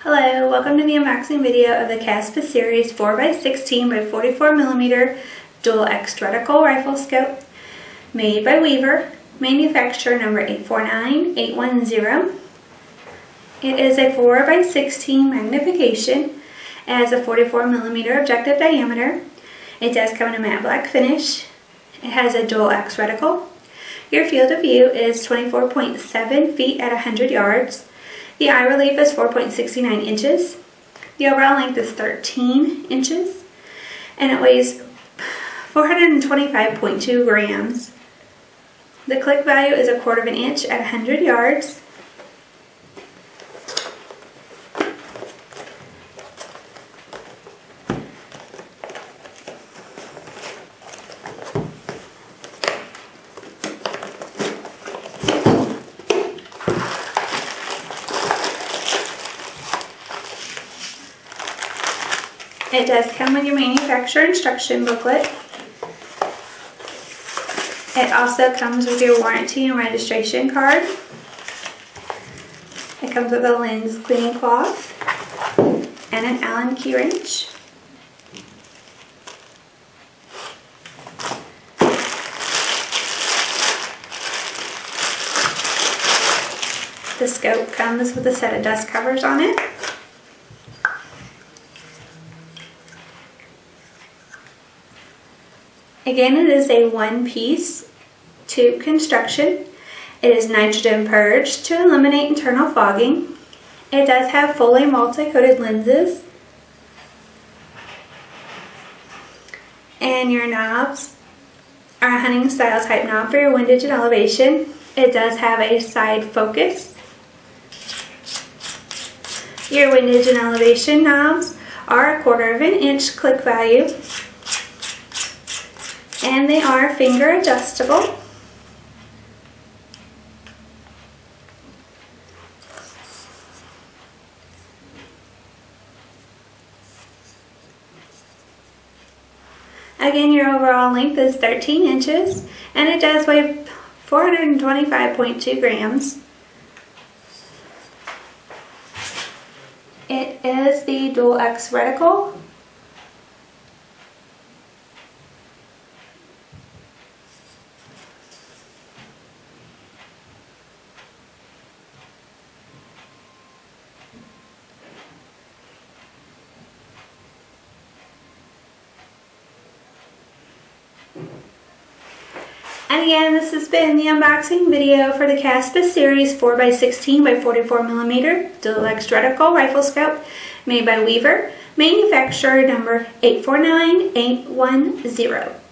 Hello, welcome to the unboxing video of the Kaspa series 4x16 by 44mm dual X Reticle rifle scope made by Weaver, manufacturer number 849810. It is a 4x16 magnification. It has a 44mm objective diameter. It does come in a matte black finish. It has a dual X reticle. Your field of view is 24.7 feet at 100 yards. The eye relief is 4.69 inches. The overall length is 13 inches. And it weighs 425.2 grams. The click value is 1/4 inch at 100 yards. It does come with your manufacturer instruction booklet. It also comes with your warranty and registration card. It comes with a lens cleaning cloth and an Allen key wrench. The scope comes with a set of dust covers on it. Again, it is a one-piece tube construction. It is nitrogen purged to eliminate internal fogging. It does have fully multi-coated lenses. And your knobs are a hunting style type knob for your windage and elevation. It does have a side focus. Your windage and elevation knobs are 1/4 inch click value. And they are finger adjustable. Again, your overall length is 13 inches and it does weigh 425.2 grams. It is the dual X reticle. And again, this has been the unboxing video for the Kaspa series 4x16 by 44mm dual X Reticle rifle scope made by Weaver, manufacturer number 849810.